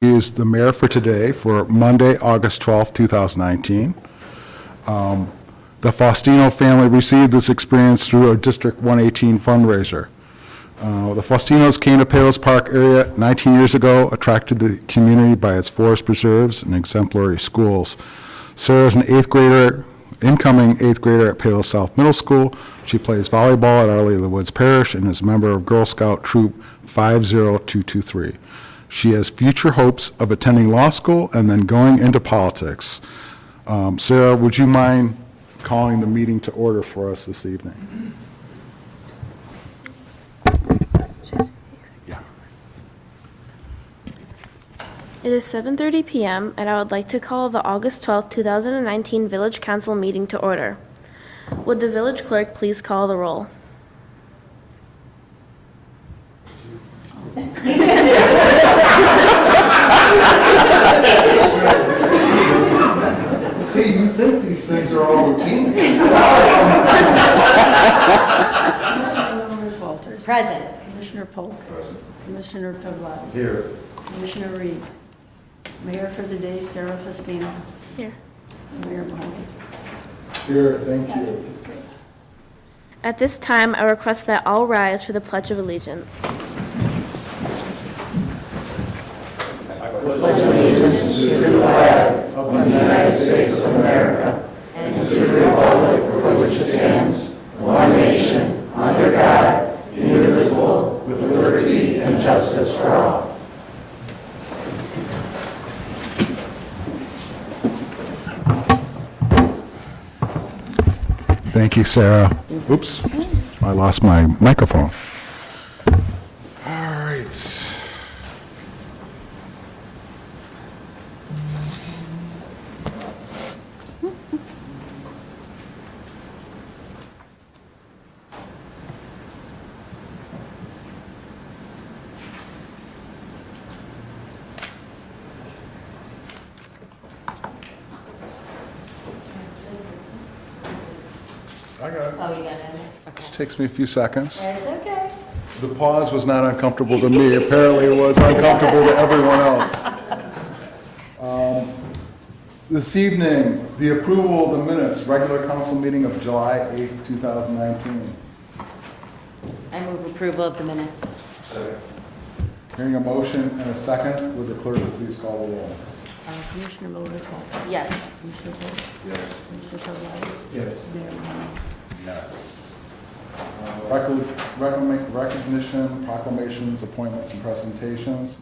He is the mayor for today for Monday, August 12th, 2019. The Faustino family received this experience through a District 118 fundraiser. The Faustinos came to Palos Park area 19 years ago, attracted the community by its forest preserves and exemplary schools. Sarah is an incoming eighth grader at Palos South Middle School. She plays volleyball at Our Lady of the Woods Parish and is a member of Girl Scout Troop 50223. She has future hopes of attending law school and then going into politics. Sarah, would you mind calling the meeting to order for us this evening? Yeah. It is 7:30 p.m. and I would like to call the August 12th, 2019 Village Council meeting to order. Would the village clerk please call the roll? See, you think these things are all routine? Commissioner Walters. Present. Commissioner Polk. Present. Commissioner Tuglass. Here. Commissioner Reed. Mayor for the day, Sarah Faustino. Here. Mayor Mahoney. Here, thank you. At this time, I request that all rise for the Pledge of Allegiance. Allegiance to the flag of the United States of America and to the republic for which it stands, one nation, under God, indivisible, with liberty and justice for all. Thank you, Sarah. Oops, I lost my microphone. All right. I got it. Oh, you got it? Okay. It takes me a few seconds. That's okay. The pause was not uncomfortable to me. Apparently, it was uncomfortable to everyone else. This evening, the approval of the minutes, regular council meeting of July 8, 2019. I move approval of the minutes. Hearing a motion and a second, would the clerk please call the roll? Commissioner Polk. Yes. Commissioner Polk. Yes. Commissioner Tuglass. Yes. Mayor Mahoney. Yes. Recognition, proclamations, appointments, and presentations.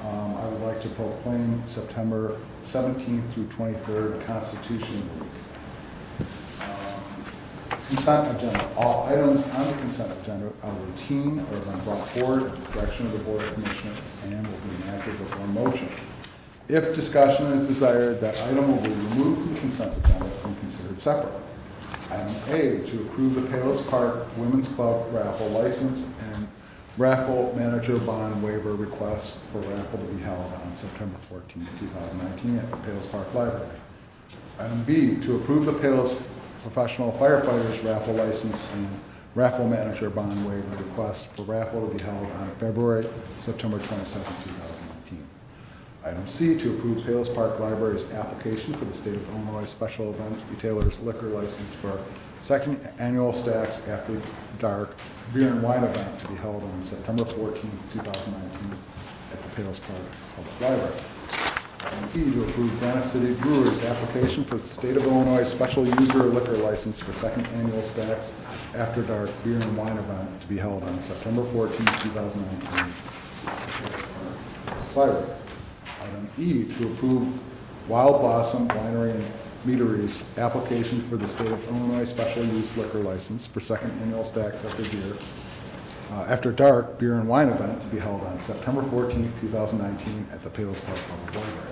I would like to proclaim September 17th through 23rd Constitution Week. Consent agenda. All items on the consent agenda are routine or have been brought forward at the direction of the Board of Commissioners and will be enacted before motion. If discussion is desired, that item will be removed from the consent agenda and considered separate. Item A, to approve the Palos Park Women's Club raffle license and raffle manager bond waiver request for raffle to be held on September 14, 2019 at the Palos Park Library. Item B, to approve the Palos Professional Firefighters raffle license and raffle manager bond waiver request for raffle to be held on September 22, 2019. Item C, to approve Palos Park Library's application for the State of Illinois Special Events Retailers Liquor License for second annual Stacks After Dark beer and wine event to be held on September 14, 2019 at the Palos Park Public Library. Item E, to approve Granite City Brewery's application for the State of Illinois Special User Liquor License for second annual Stacks After Dark beer and wine event to be held on September 14, 2019 at the Palos Park Library. Item E, to approve Wild Blossom Winery and Meadery's application for the State of Illinois Special Use Liquor License for second annual Stacks After Dark beer and wine event to be held on September 14, 2019 at the Palos Park Public Library.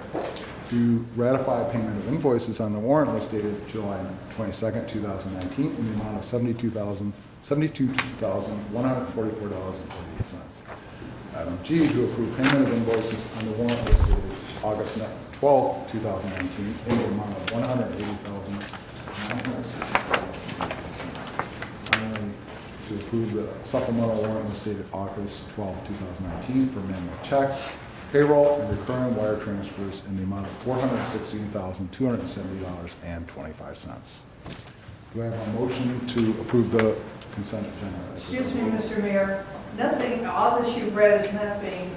To ratify payment of invoices on the warrant list dated July 22, 2019 in the amount of $72,144.48. Item G, to approve payment of invoices on the warrant list dated August 12, 2019, in the amount of $180,960. Finally, to approve the supplemental warrant list dated August 12, 2019 for manual checks payroll and recurring wire transfers in the amount of $416,270.25. Do I have a motion to approve the consent agenda? Excuse me, Mr. Mayor, nothing, all that you've read is not being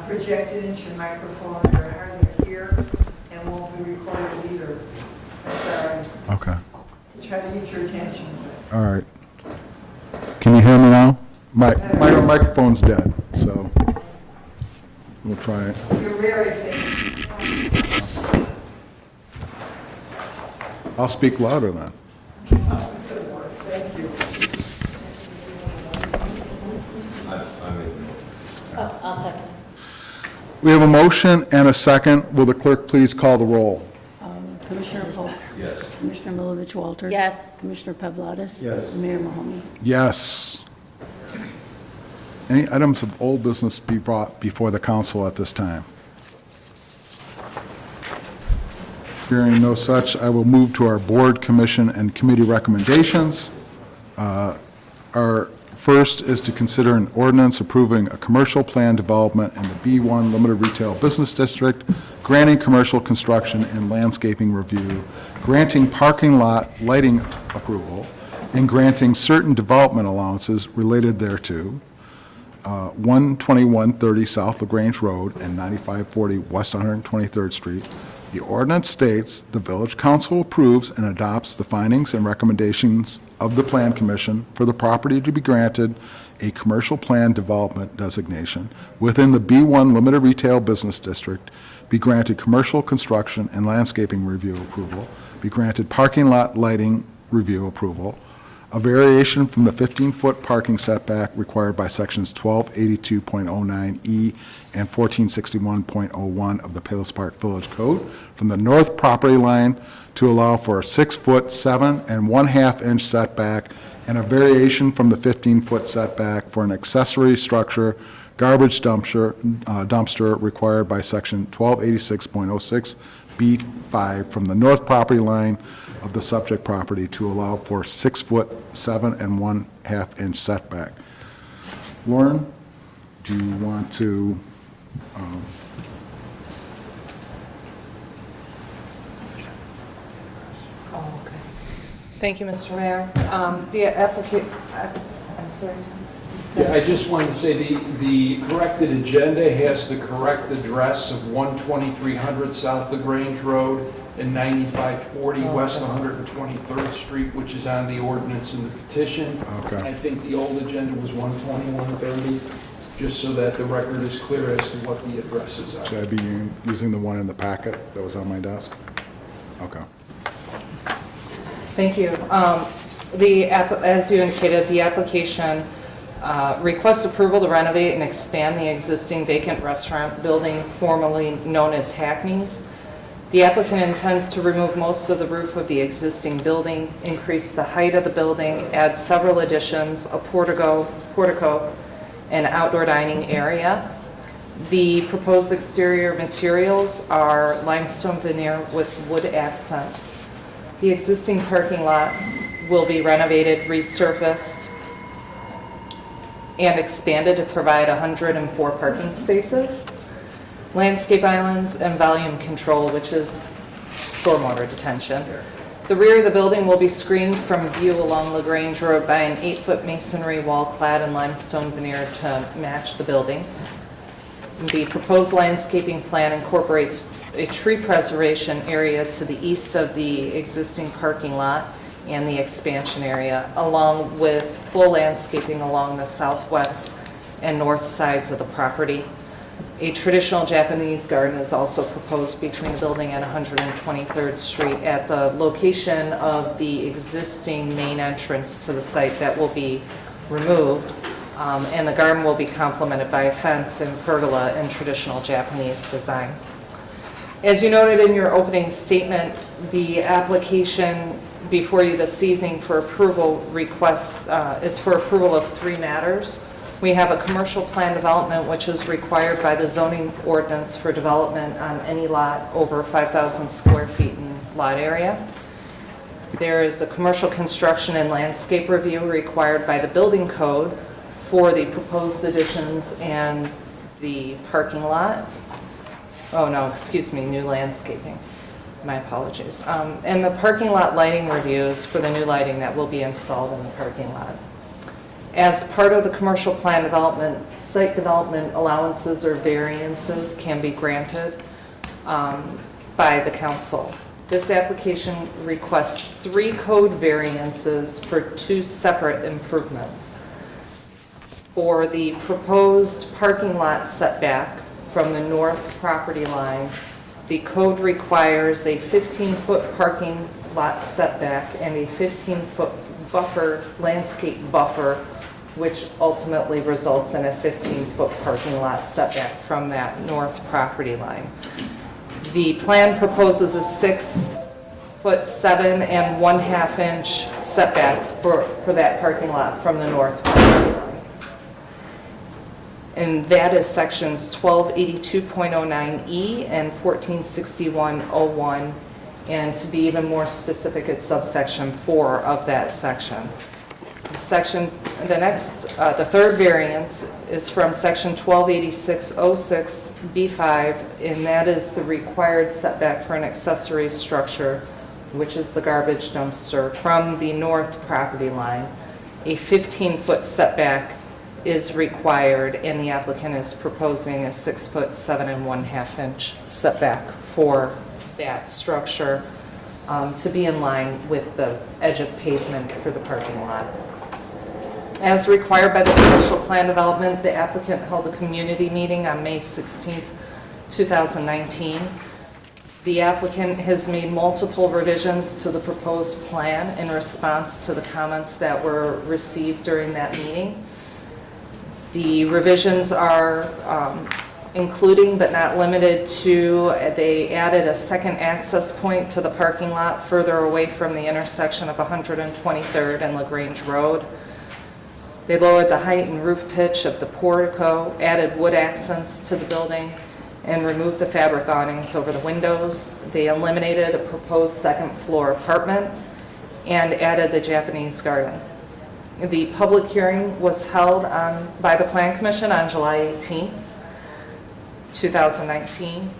projected into your microphone or hardly here and won't be recorded either. Sorry, Okay, try to get your attention. all right. Can you hear me now? My microphone's dead, so we'll try it. You're very faint. I'll speak louder then. Thank you. Oh, I'll second. We have a motion and a second. Will the clerk please call the roll? Commissioner Polk. Yes. Commissioner Milovich Walters. Yes. Commissioner Pavladis. Yes. Mayor Mahoney. Yes. Any items of old business be brought before the council at this time? Hearing no such, I will move to our board, commission, and committee recommendations. Our first is to consider an ordinance approving a commercial plan development in the B1 Limited Retail Business District, granting commercial construction and landscaping review, granting parking lot lighting approval, and granting certain development allowances related thereto. 12130 South LaGrange Road and 9540 West 123rd Street. The ordinance states the village council approves and adopts the findings and recommendations of the Plan Commission for the property to be granted a commercial plan development designation within the B1 Limited Retail Business District, be granted commercial construction and landscaping review approval, be granted parking lot lighting review approval, a variation from the 15-foot parking setback required by sections 1282.09E and 1461.01 of the Palos Park Village Code from the north property line to allow for a 6-foot 7.5-inch setback and a variation from the 15-foot setback for an accessory structure garbage dumpster required by section 1286.06B5 from the north property line of the subject property to allow for 6-foot 7.5-inch setback. Lauren, do you want to? Thank you, Mr. Mayor. The applicant, I'm sorry. Yeah, I just wanted to say the corrected agenda has the correct address of 12300 South LaGrange Road and 9540 West 123rd Street, which is on the ordinance and the petition. Okay. I think the old agenda was 12130, just so that the record is clear as to what the addresses are. Should I be using the one in the packet that was on my desk? Okay. Thank you. As you indicated, the application requests approval to renovate and expand the existing vacant restaurant building formerly known as Hackney's. The applicant intends to remove most of the roof of the existing building, increase the height of the building, add several additions, a portico, and outdoor dining area. The proposed exterior materials are limestone veneer with wood accents. The existing parking lot will be renovated, resurfaced, and expanded to provide 104 parking spaces, landscape islands, and volume control, which is stormwater detention. The rear of the building will be screened from view along LaGrange Road by an 8-foot masonry wall clad in limestone veneer to match the building. The proposed landscaping plan incorporates a tree preservation area to the east of the existing parking lot and the expansion area, along with full landscaping along the southwest and north sides of the property. A traditional Japanese garden is also proposed between the building and 123rd Street at the location of the existing main entrance to the site that will be removed. And the garden will be complemented by a fence and pergola in traditional Japanese design. As you noted in your opening statement, the application before you this evening for approval requests is for approval of 3 matters. We have a commercial plan development, which is required by the zoning ordinance for development on any lot over 5,000 square feet in lot area. There is a commercial construction and landscape review required by the building code for the proposed additions and the parking lot. Oh, no, excuse me, new landscaping. My apologies. And the parking lot lighting reviews for the new lighting that will be installed in the parking lot. As part of the commercial plan development, site development allowances or variances can be granted by the council. This application requests 3 code variances for 2 separate improvements. For the proposed parking lot setback from the north property line, the code requires a 15-foot parking lot setback and a 15-foot buffer, landscape buffer, which ultimately results in a 15-foot parking lot setback from that north property line. The plan proposes a 6'7" and 1/2 inch setback for that parking lot from the north property line. And that is sections 1282.09E and 1461.01. And to be even more specific, it's subsection 4 of that section. The third variance is from section 1286.06B5, and that is the required setback for an accessory structure, which is the garbage dumpster, from the north property line. A 15-foot setback is required, and the applicant is proposing a 6'7" and 1/2 inch setback for that structure to be in line with the edge of pavement for the parking lot. As required by the commercial plan development, the applicant held a community meeting on May 16, 2019. The applicant has made multiple revisions to the proposed plan in response to the comments that were received during that meeting. The revisions are including but not limited to, they added a second access point to the parking lot further away from the intersection of 123rd and LaGrange Road. They lowered the height and roof pitch of the portico, added wood accents to the building, and removed the fabric awnings over the windows. They eliminated a proposed second floor apartment and added the Japanese garden. The public hearing was held by the Plan Commission on July 18, 2019.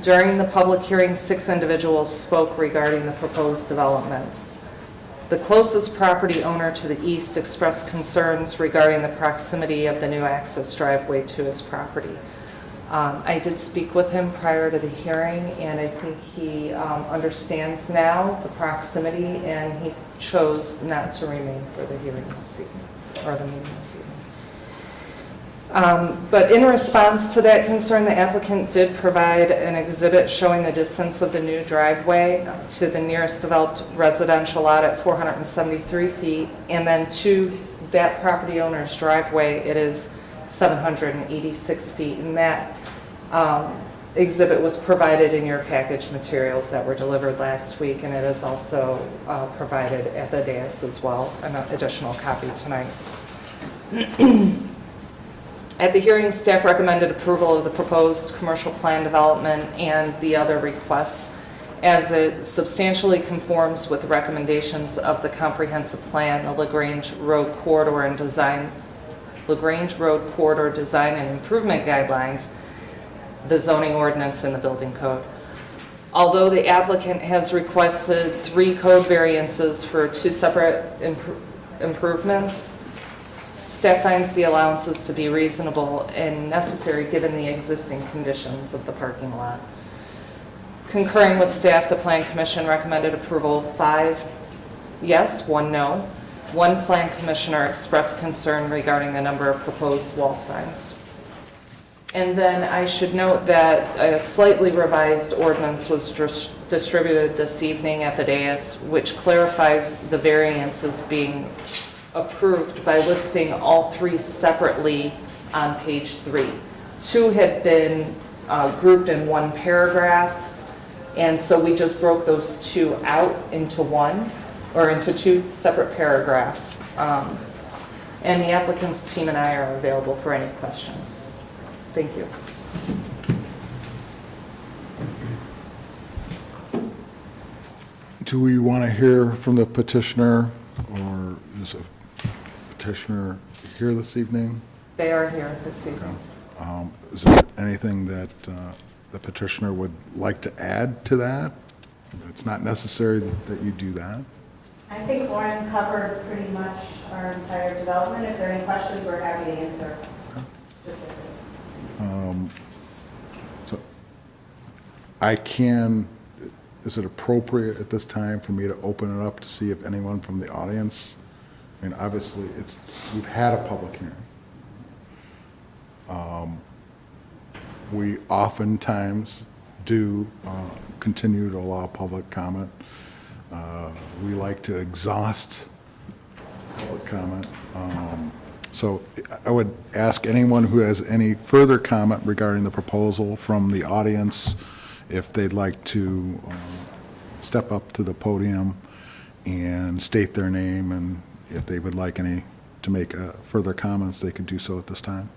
During the public hearing, 6 individuals spoke regarding the proposed development. The closest property owner to the east expressed concerns regarding the proximity of the new access driveway to his property. I did speak with him prior to the hearing, and I think he understands now the proximity, and he chose not to remain for the hearing this evening, or the meeting this evening. But in response to that concern, the applicant did provide an exhibit showing the distance of the new driveway to the nearest developed residential lot at 473 feet, and then to that property owner's driveway, it is 786 feet, and that exhibit was provided in your package materials that were delivered last week, and it is also provided at the dais as well, an additional copy tonight. At the hearing, staff recommended approval of the proposed commercial plan development and the other requests, as it substantially conforms with the recommendations of the comprehensive plan, the LaGrange Road Corridor and Design and Improvement Guidelines, the zoning ordinance, and the building code. Although the applicant has requested 3 code variances for 2 separate improvements, staff finds the allowances to be reasonable and necessary given the existing conditions of the parking lot. Concurring with staff, the Plan Commission recommended approval of 5 yes, 1 no. 1 Plan Commissioner expressed concern regarding the number of proposed wall signs. And then I should note that a slightly revised ordinance was distributed this evening at the dais, which clarifies the variances being approved by listing all 3 separately on page 3. 2 had been grouped in 1 paragraph, and so we just broke those 2 out into 1, or into 2 separate paragraphs. And the applicant's team and I are available for any questions. Thank you. Do we want to hear from the petitioner, or is a petitioner here this evening? They are here this evening. Is there anything that the petitioner would like to add to that? It's not necessary that you do that. I think Lauren covered pretty much our entire development. If there are any questions, we're happy to answer specifics. So is it appropriate at this time for me to open it up to see if anyone from the audience, I mean, obviously, we've had a public hearing. We oftentimes do continue to allow public comment. We like to exhaust public comment. So I would ask anyone who has any further comment regarding the proposal from the audience if they'd like to step up to the podium and state their name, and if they would like to make further comments, they could do so at this time.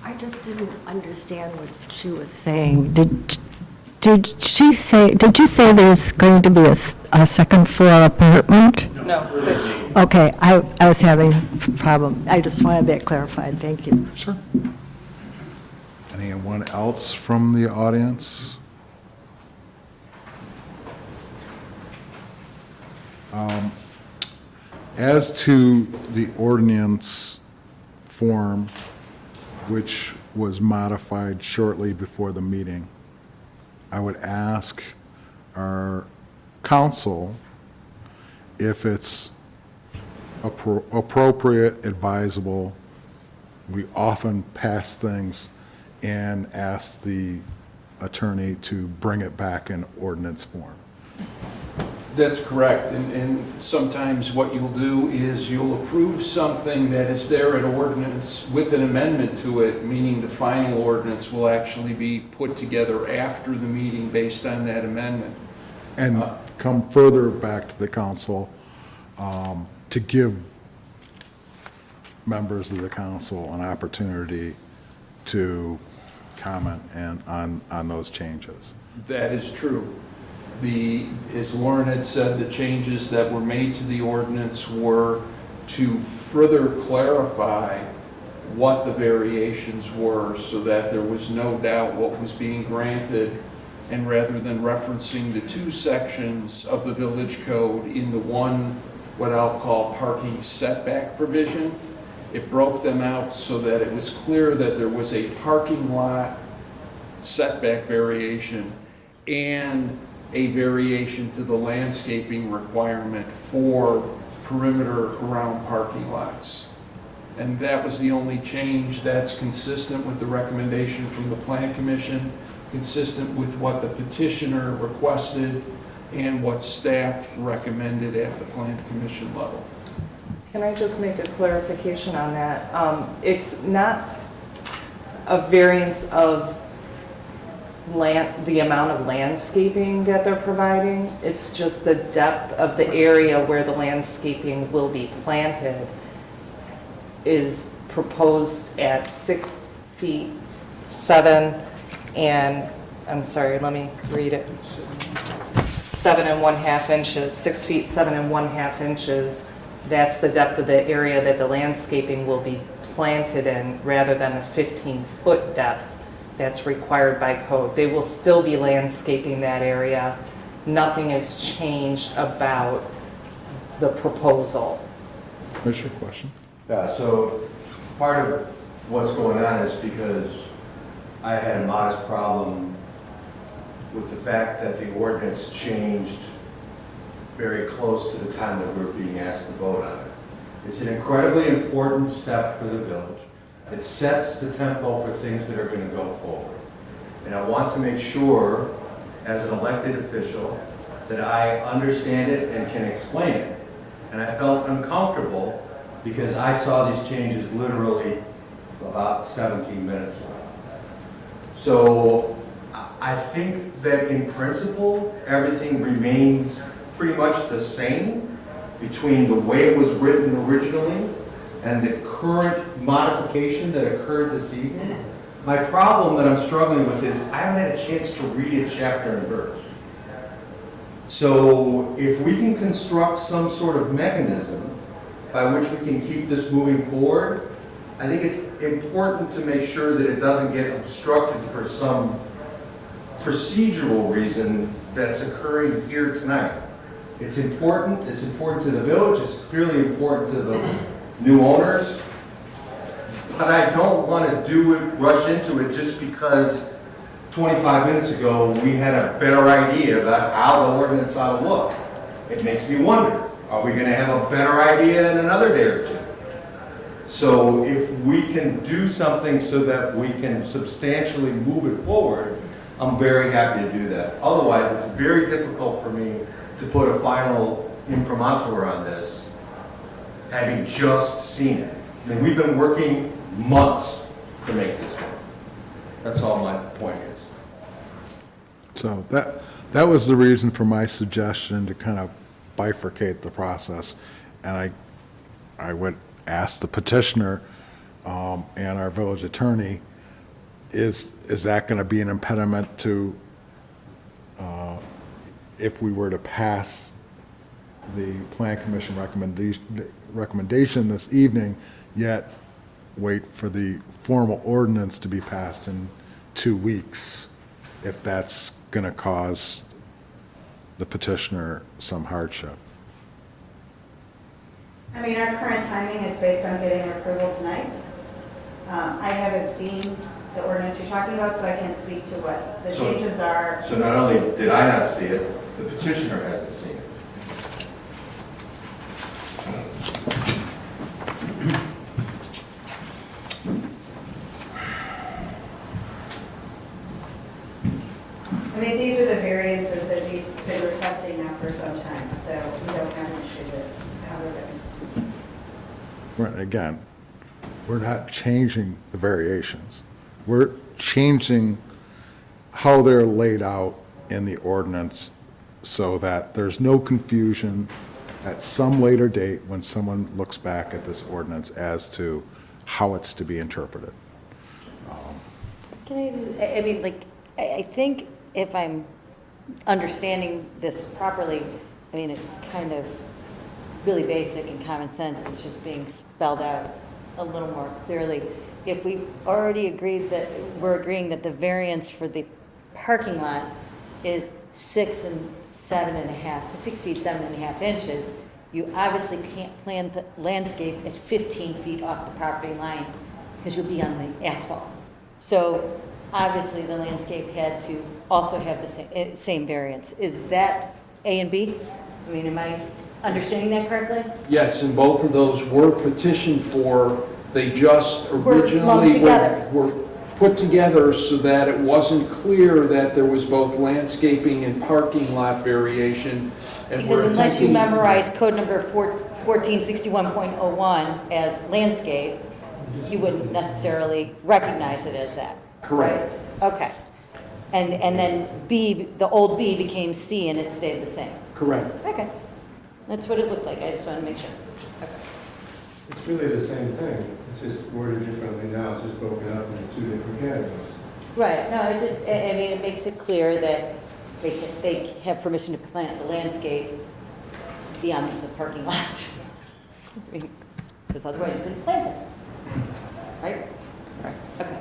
I just didn't understand what she was saying. Did you say there's going to be a second floor apartment? No. Okay, I was having a problem. I just wanted that clarified. Thank you. Sure. Anyone else from the audience? As to the ordinance form, which was modified shortly before the meeting, I would ask our council if it's appropriate, advisable. We often pass things and ask the attorney to bring it back in ordinance form. That's correct, and sometimes what you'll do is you'll approve something that is there at ordinance with an amendment to it, meaning the final ordinance will actually be put together after the meeting based on that amendment. And come further back to the council to give members of the council an opportunity to comment on those changes. That is true. As Lauren had said, the changes that were made to the ordinance were to further clarify what the variations were so that there was no doubt what was being granted, and rather than referencing the two sections of the village code in the one, what I'll call parking setback provision, it broke them out so that it was clear that there was a parking lot setback variation and a variation to the landscaping requirement for perimeter around parking lots. And that was the only change that's consistent with the recommendation from the Plan Commission, consistent with what the petitioner requested, and what staff recommended at the Plan Commission level. Can I just make a clarification on that? It's not a variance of the amount of landscaping that they're providing. It's just the depth of the area where the landscaping will be planted is proposed at 6 feet 7 and, I'm sorry, let me read it. 7 1/2 inches, 6 feet 7 1/2 inches. That's the depth of the area that the landscaping will be planted in, rather than a 15-foot depth that's required by code. They will still be landscaping that area. Nothing has changed about the proposal. Commissioner, question? Yeah, so part of what's going on is because I had a modest problem with the fact that the ordinance changed very close to the time that we were being asked to vote on it. It's an incredibly important step for the village. It sets the tempo for things that are going to go forward. And I want to make sure, as an elected official, that I understand it and can explain it. And I felt uncomfortable because I saw these changes literally about 17 minutes ago. So I think that in principle, everything remains pretty much the same between the way it was written originally and the current modification that occurred this evening. My problem that I'm struggling with is I haven't had a chance to read it chapter and verse. So if we can construct some sort of mechanism by which we can keep this moving forward, I think it's important to make sure that it doesn't get obstructed for some procedural reason that's occurring here tonight. It's important to the village, it's clearly important to the new owners, but I don't want to rush into it just because 25 minutes ago we had a better idea about how the ordinance ought to look. It makes me wonder, are we going to have a better idea in another day or two? So if we can do something so that we can substantially move it forward, I'm very happy to do that. Otherwise, it's very difficult for me to put a final imprimatur on this, having just seen it. I mean, we've been working months to make this work. That's all my point is. So that was the reason for my suggestion to kind of bifurcate the process. And I would ask the petitioner and our village attorney, is that going to be an impediment to if we were to pass the Plan Commission recommendation this evening, yet wait for the formal ordinance to be passed in 2 weeks, if that's going to cause the petitioner some hardship? I mean, our current timing is based on getting approval tonight. I haven't seen the ordinance you're talking about, so I can't speak to what the changes are. So not only did I not see it, the petitioner hasn't seen it. I mean, these are the variances that we've been requesting now for some time, so we don't have an issue with how they're written. Right, again, we're not changing the variations. We're changing how they're laid out in the ordinance so that there's no confusion at some later date when someone looks back at this ordinance as to how it's to be interpreted. I mean, like, I think if I'm understanding this properly, I mean, it's kind of really basic and common sense. It's just being spelled out a little more clearly. If we've already agreed that, we're agreeing that the variance for the parking lot is 6 feet 7.5 inches, you obviously can't plan the landscape at 15 feet off the property line because you'll be on the asphalt. So obviously the landscape had to also have the same variance. Is that A and B? I mean, am I understanding that correctly? Yes, and both of those were petitioned for. They just Were lumped originally together. were put together so that it wasn't clear that there was both landscaping and parking lot variation. And we're Because unless you attempting- memorize code number 1461.01 as landscape, you wouldn't necessarily recognize it as that. Correct. Right? Okay. And then B, the old B became C and it stayed the same. Correct. Okay. That's what it looked like. I just want to make sure. Okay. It's really the same thing, it's just worded differently now, it's just broken up into 2 different categories. Right. No, I mean, it makes it clear that they have permission to plant the landscape beyond the parking lot. Because otherwise you couldn't plant it. Right? Right. Okay.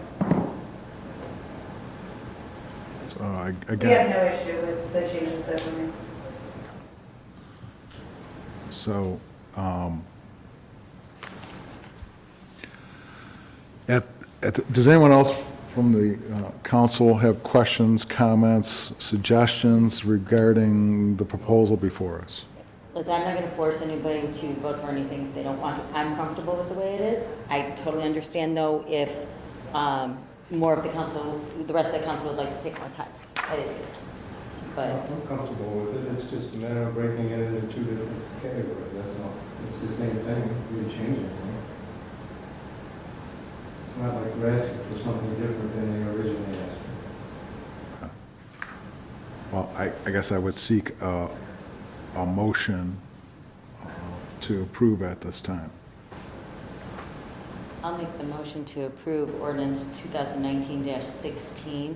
So We have again, no issue with the changes that were made. so does anyone else from the council have questions, comments, suggestions regarding the proposal before us? Listen, I'm not going to force anybody to vote for anything if they don't want to. I'm comfortable with the way it is. I totally understand, though, if more of the council, the rest of the council would like to take more time. I do. But I'm comfortable with it, it's just a matter of breaking it into 2 different categories, that's all. It's the same thing, we didn't change anything. It's not like we're asking for something different than they originally asked for. Well, I guess I would seek a motion to approve at this time. I'll make the motion to approve ordinance 2019-16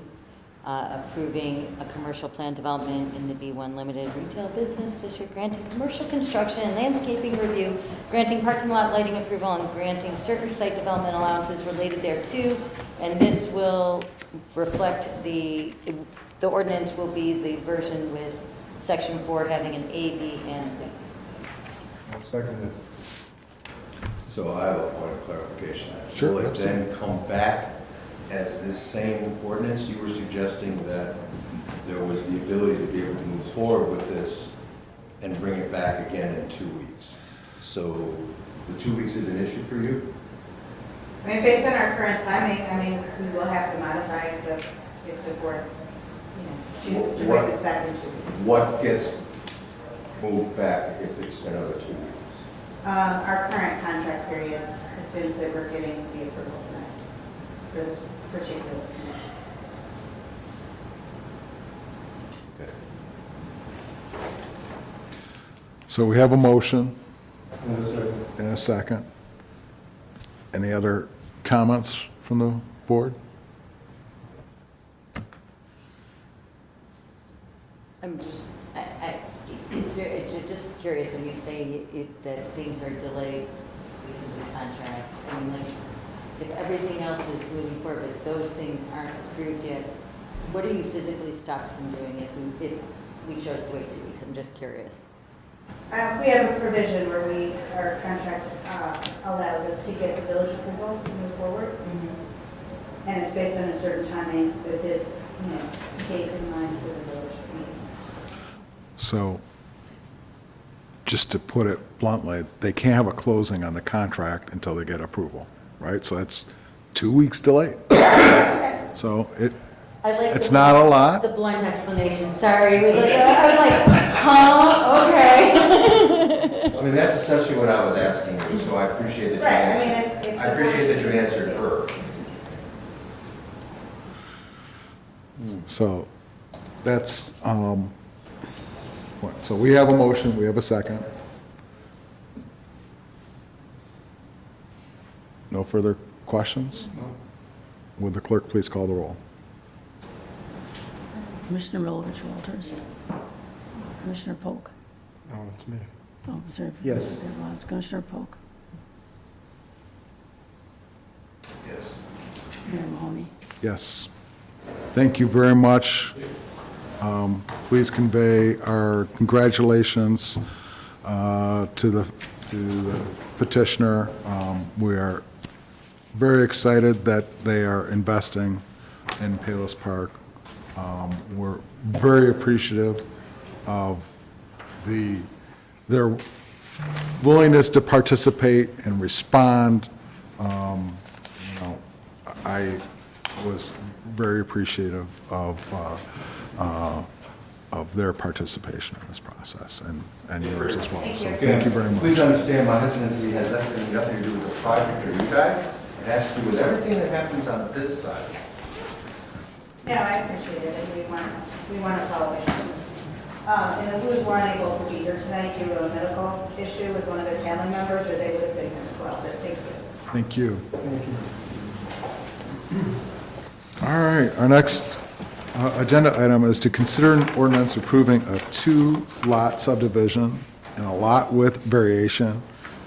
approving a commercial plan development in the B1 Limited Retail Business District, granting commercial construction and landscaping review, granting parking lot lighting approval, and granting certain site development allowances related thereto. And this will reflect the ordinance will be the version with section 4 having an A, B, and C. I'll second it. So I have a point of clarification. Sure, Will it absolutely. then come back as this same ordinance? You were suggesting that there was the ability to be able to move forward with this and bring it back again in 2 weeks. So the 2 weeks is an issue for you? I mean, based on our current timing, I mean, we will have to modify if the board, chooses to bring this back in 2 weeks. What gets moved back if it's another 2 weeks? Our current contract period assumes that we're getting the approval tonight for this particular condition. Okay. So we have a motion And a second. and a second. Any other comments from the board? I'm just, it's just curious when you say that things are delayed because of the contract. I mean, like, if everything else is moving forward, but those things aren't approved yet, what are you physically stopped from doing if we chose to wait 2 weeks? I'm just curious. We have a provision where our contract allows us to get the village approval to move forward. And it's based on a certain timing with this, date in mind for the village meeting. So, just to put it bluntly, they can't have a closing on the contract until they get approval, right? So that's 2 weeks delayed. So it's not a lot. The blunt explanation, sorry. It was like, I was like, huh, okay. I mean, that's essentially what I was asking you, so I appreciate that you Right, I mean, answered. it's I appreciate that you answered her. So that's, so we have a motion, we have a second. No further questions? No. Would the clerk please call the roll? Commissioner Milovich Walters. Commissioner Polk. No, it's me. Oh, is there? Yes. It's Commissioner Polk. Yes. Mayor Mahoney. Yes. Thank you very much. Please convey our congratulations to the petitioner. We are very excited that they are investing in Palos Park. We're very appreciative of their willingness to participate and respond. I was very appreciative of their participation in this process, and yours as well. So thank you very much. Please understand, my hesitancy has nothing to do with the project or you guys. It has to do with everything that happens on this side. No, I appreciate it, and we want to follow the process. And the Blues were unable to be here tonight due to a medical issue with one of their family members, or they would have been here as well, but thank you. Thank you. All right, our next agenda item is to consider an ordinance approving a 2-lot subdivision and a lot width variation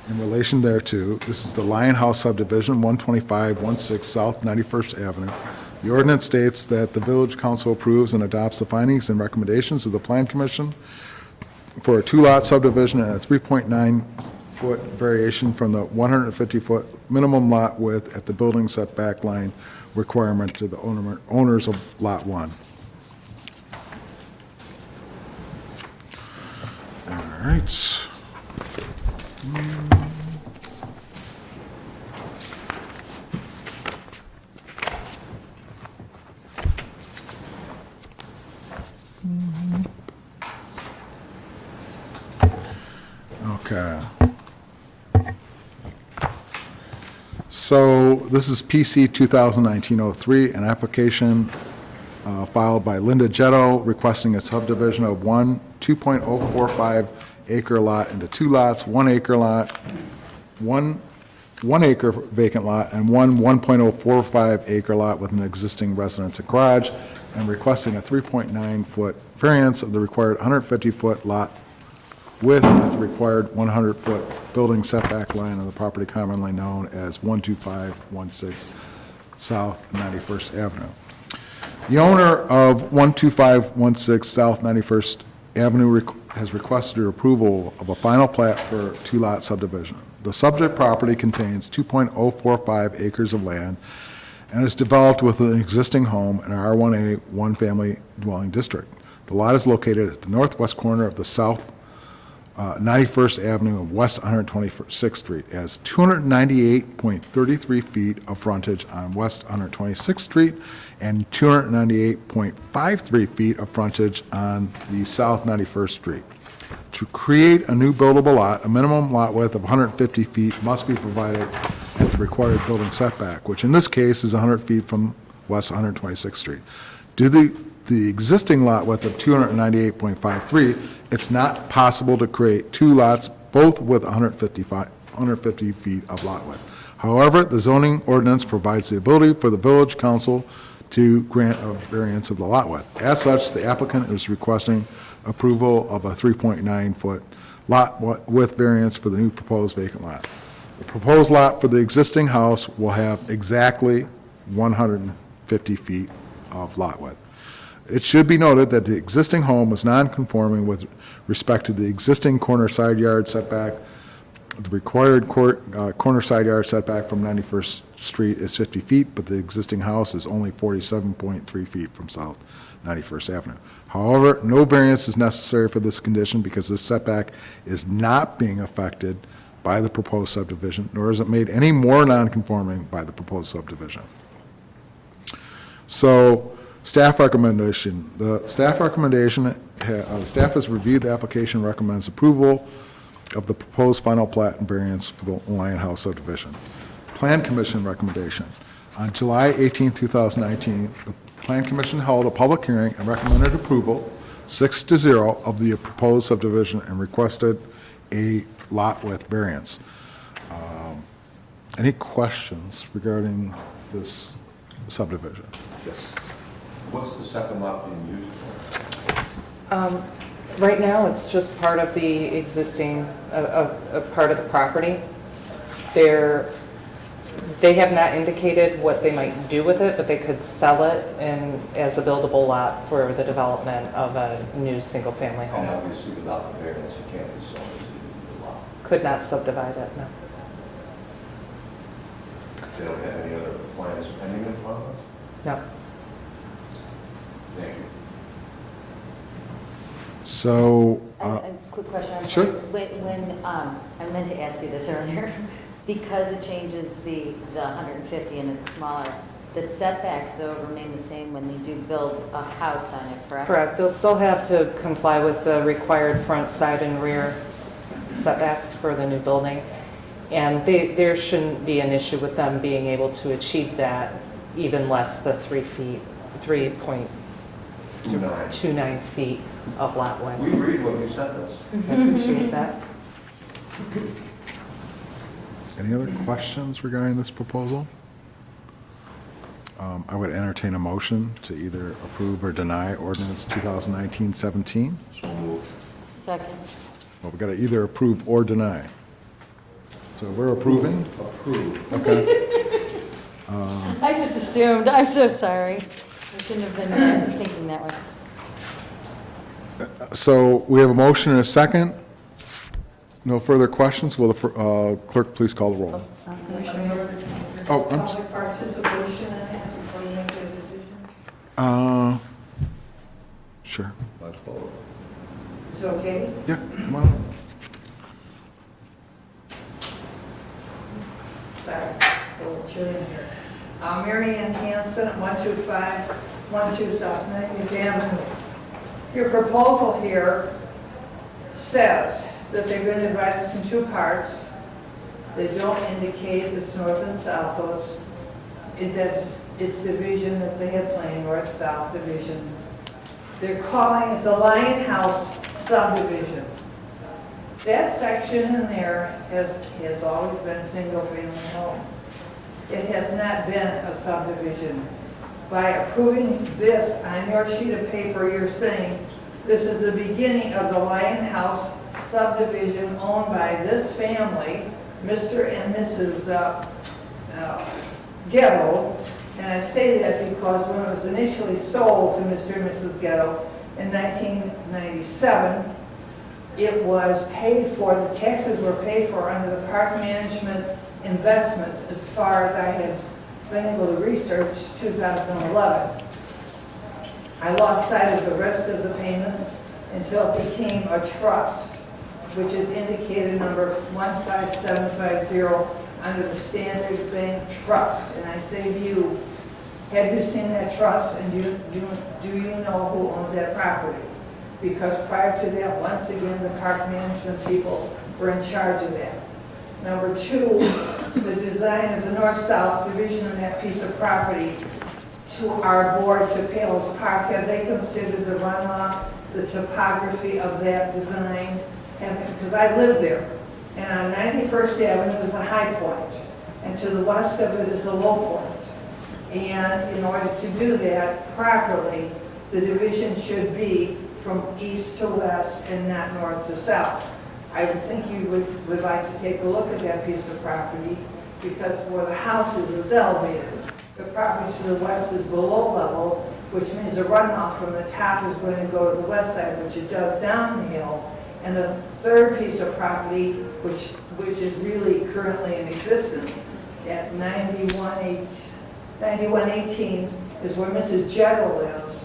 in relation thereto. This is the Lion House subdivision, 125-16 South 91st Avenue. The ordinance states that the village council approves and adopts the findings and recommendations of the Plan Commission for a 2-lot subdivision and a 3.9-foot variation from the 150-foot minimum lot width at the building setback line requirement to the owners of Lot 1. All right. Okay. So this is PC 2019-03, an application filed by Linda Jetto requesting a subdivision of 2.045 acre lot into 2 lots, 1 acre lot, 1 acre vacant lot, and 1.045 acre lot with an existing residence and garage. and requesting a 3.9-foot variance of the required 150-foot lot width at the required 100-foot building setback line on the property commonly known as 12516 South 91st Avenue. The owner of 12516 South 91st Avenue has requested approval of a final plat for two-lot subdivision. The subject property contains 2.045 acres of land and is developed with an existing home in our R1A one-family dwelling district. The lot is located at the northwest corner of the South 91st Avenue and West 126th Street. It has 298.33 feet of frontage on West 126th Street and 298.53 feet of frontage on the South 91st Street. To create a new buildable lot, a minimum lot width of 150 feet must be provided at the required building setback, which in this case is 100 feet from West 126th Street. Due to the existing lot width of 298.53, it's not possible to create two lots, both with 150 feet of lot width. However, the zoning ordinance provides the ability for the village council to grant a variance of the lot width. As such, the applicant is requesting approval of a 3.9-foot lot width variance for the new proposed vacant lot. The proposed lot for the existing house will have exactly 150 feet of lot width. It should be noted that the existing home is non-conforming with respect to the existing corner side yard setback. The required corner side yard setback from 91st Street is 50 feet, but the existing house is only 47.3 feet from South 91st Avenue. However, no variance is necessary for this condition because this setback is not being affected by the proposed subdivision, nor is it made any more non-conforming by the proposed subdivision. So, staff recommendation. The staff recommendation, the staff has reviewed the application, recommends approval of the proposed final plat and variance for the Lion House subdivision. Plan Commission recommendation. On July 18, 2019, the Plan Commission held a public hearing and recommended approval 6-0 of the proposed subdivision and requested a lot width variance. Any questions regarding this subdivision? Yes. What's the second lot being used for? Right now, it's just part of the existing, a part of the property. They have not indicated what they might do with it, but they could sell it as a buildable lot for the development of a new single-family home. And obviously, without the variance, you can't be sold as a lot. Could not subdivide it, no. They don't have any other plans pending in front of us? No. Thank you. So, A quick question. I'm Sure. sorry. When, I meant to ask you this earlier, because it changes the 150 and it's smaller, the setbacks though remain the same when they do build a house on it, correct? Correct. They'll still have to comply with the required front, side, and rear setbacks for the new building. And there shouldn't be an issue with them being able to achieve that, even less the 3.29 feet of lot width. We read what you sent us. I appreciate that. any other questions regarding this proposal? I would entertain a motion to either approve or deny ordinance 2019-17. So moved. Second. Well, we've got to either approve or deny. So we're approving? Approved. Okay. I just assumed, I'm so sorry. I shouldn't have been thinking that way. So we have a motion and a second. No further questions. Will the clerk please call the roll? Oh, I'm s- Public participation in that before you make the decision? Sure. It's okay? Yeah, come on. Sorry, it's a little chilly in here. Mary Ann Hanson, 12512 South 90th Avenue. Your proposal here says that they're going to divide this in two parts. They don't indicate if it's north and south, so it's division that they have planned, north-south division. They're calling it the Lion House subdivision. That section in there has always been single-family home. It has not been a subdivision. by approving this on your sheet of paper, you're saying this is the beginning of the Lion House subdivision owned by this family, Mr. and Mrs. Ghetto. And I say that because when it was initially sold to Mr. and Mrs. Ghetto in 1997, it was paid for, the taxes were paid for under the park management investments as far as I had been able to research 2011. I lost sight of the rest of the payments until it became a trust, which is indicated number 15750 under the Standard Bank Trust. And I say to you, have you seen that trust, and do you know who owns that property? Because prior to that, once again, the park management people were in charge of that. Number two, the design of the north-south division of that piece of property to our board, to Palos Park, have they considered the runoff, the topography of that design? Because I lived there, and on 91st Avenue is a high point, and to the west of it is a low point. And in order to do that properly, the division should be from east to west and not north to south. I would think you would like to take a look at that piece of property, because where the house is elevated. The property to the west is below level, which means the runoff from the top is going to go to the west side, which it does down the hill. And the third piece of property, which is really currently in existence, at 9118 is where Mrs. Jettle lives,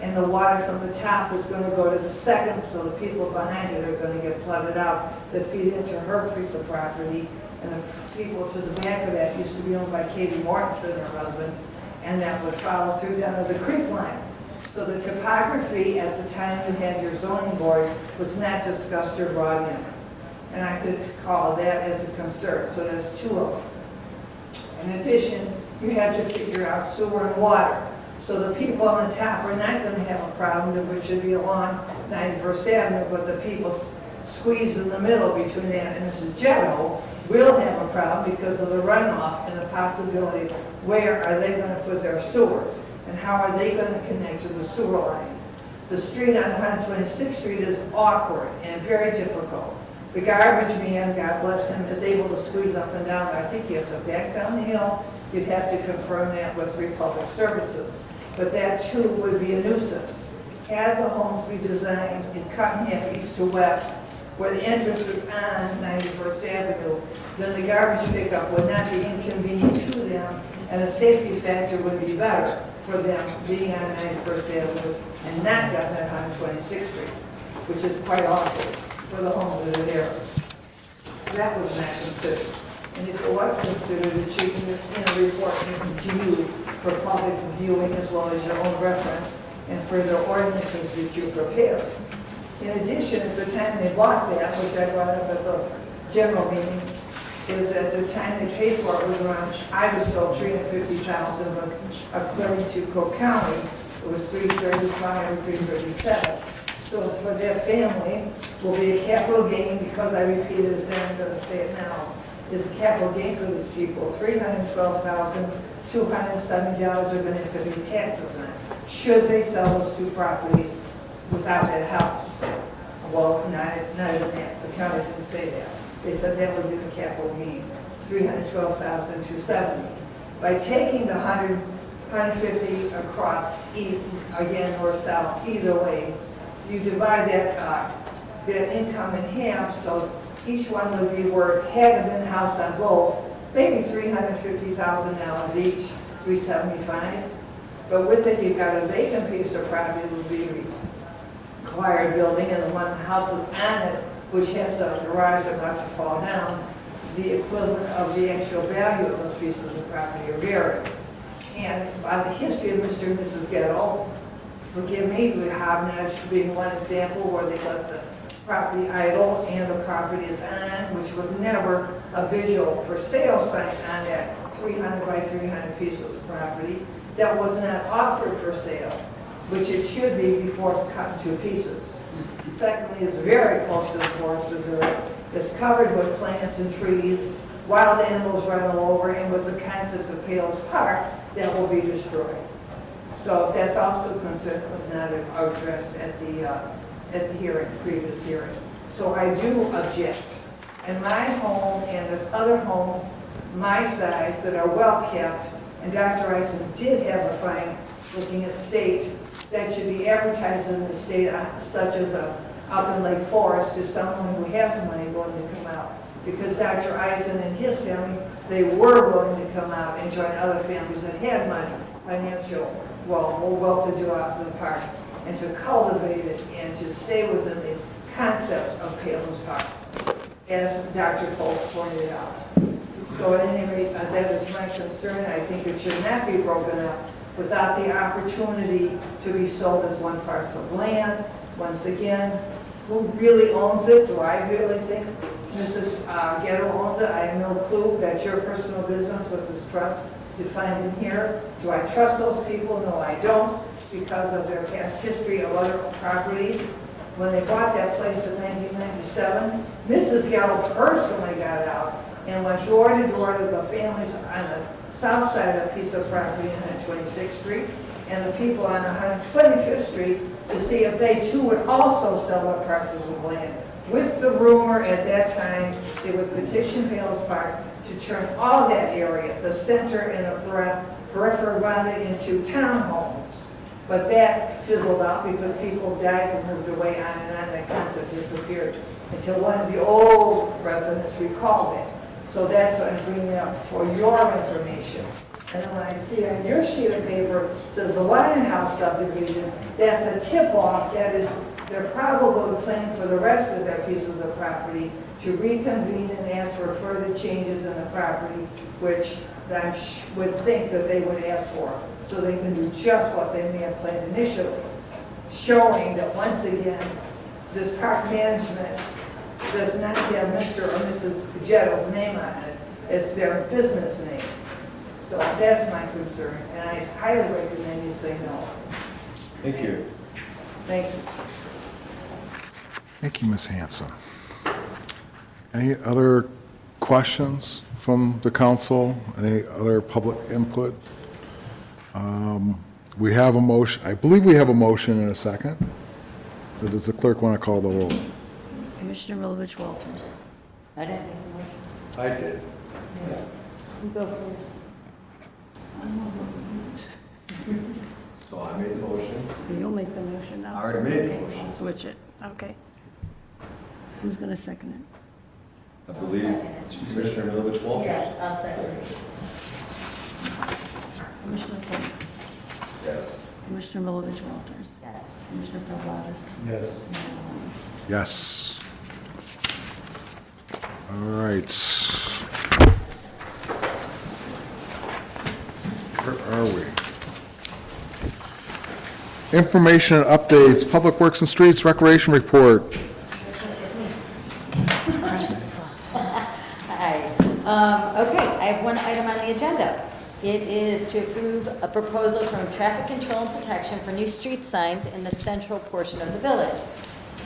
and the water from the top is going to go to the second, so the people behind it are going to get flooded out that feed into her piece of property. And the people to the back of that used to be owned by Katie Mortensen and her husband, and that would follow through down to the creek line. So the topography at the time you had your zoning board was not discussed or brought in. And I could call that as a concern. So there's two of them. In addition, you have to figure out sewer and water. So the people on the top are not going to have a problem, which should be along 91st Avenue, but the people squeezed in the middle between that and Mrs. Jetto will have a problem because of the runoff and the possibility where are they going to put their sewers and how are they going to connect to the sewer line. The street on 126th Street is awkward and very difficult. The garbage man, God bless him, is able to squeeze up and down. I think he has to back down the hill. You'd have to confirm that with Republic Services. But that too would be a nuisance. Have the homes be designed in cut in half east to west, where the entrance is on 91st Avenue, then the garbage pickup would not be inconvenient to them, and the safety factor would be better for them being on 91st Avenue and not down at 126th Street, which is quite awful for the homes that are there. That was not considered. And if it was considered, it should be in a report given to you for public viewing as well as your own reference and for the ordinances that you prepared. In addition, at the time they bought that, which I brought up at the general meeting, is at the time they paid for it was around, I was told $350,000, but according to Cook County, it was $335 or $337. So for their family, will be a capital gain, because I repeated it then, I'm going to say it now, is a capital gain for these people. $312,270 are going to have to pay taxes on it. Should they sell those two properties without that house? Well, not even that. The county didn't say that. They said that would be the capital gain, $312,270. By taking the 150 across, again, or south, either way, you divide that income in half, so each one would be worth, had it been a house on both, maybe $350,000 each, $375. But with it, you've got a vacant piece of property that would be required building, and the one house is on it, which has a garage about to fall down, the equivalent of the actual value of those pieces of property are varied. And by the history of Mr. and Mrs. Ghetto, forgive me, we have now being one example where they let the property idle and the property is on, which was never a visual for sale sign on that 300 by 300 pieces of property. That was not offered for sale, which it should be before it's cut into pieces. Secondly, it's very close to the forest reserve. It's covered with plants and trees, wild animals run all over, and with the concept of Palos Park, that will be destroyed. So that's also a concern that was not addressed at the hearing, previous hearing. So I do object. In my home, and there's other homes my size that are well kept, and Dr. Eisen did have a fine-looking estate that should be advertised in the state, such as up in Lake Forest, to someone who has money willing to come out. Because Dr. Eisen and his family, they were willing to come out and join other families that had money, financial, well-to-do out to the park, and to cultivate it and to stay within the concepts of Palos Park, as Dr. Cole pointed out. So at any rate, that is my concern. I think it should not be broken up without the opportunity to be sold as one parcel of land. Once again, who really owns it? Do I really think Mrs. Ghetto owns it? I have no clue. That's your personal business with this trust defined in here. Do I trust those people? No, I don't, because of their past history of other properties. When they bought that place in 1997, Mrs. Ghetto personally got out and went door to door to the families on the south side of a piece of property on 126th Street and the people on 125th Street to see if they too would also sell their parcels of land. With the rumor at that time, they would petition Palos Park to turn all that area, the center and the periphery around it, into townhomes. But that fizzled out because people died and moved away on and on. That concept disappeared until one of the old residents recalled it. So that's what I'm bringing up for your information. And then when I see on your sheet of paper, it says the Lion House subdivision, that's a tip-off. That is, they're probably planning for the rest of their pieces of property to reconvene and ask for further changes in the property, which I would think that they would ask for, so they can do just what they may have planned initially, showing that once again, this park management does not have Mr. or Mrs. Getto's name on it. It's their business name. So that's my concern, and I highly recommend you say no. Thank you. Thank you. Thank you, Ms. Hanson. Any other questions from the council? Any other public input? We have a motion. I believe we have a motion in a second. Or does the clerk want to call the roll? Commissioner Milovich Walters. I didn't make the motion. I did. You go first. So I made the motion. You'll make the motion now. I already made the Okay, motion. I'll switch it. Okay. Who's going to second it? I believe Commissioner Milovich Walters. Yes, I'll second it. Commissioner Cole? Yes. Commissioner Milovich Walters? Yes. Commissioner Pavlovich? Yes. Yes. All right. Where are we? Information and updates, Public Works and Streets Recreation Report. Hi. Okay, I have one item on the agenda. It is to approve a proposal from Traffic Control and Protection for new street signs in the central portion of the village.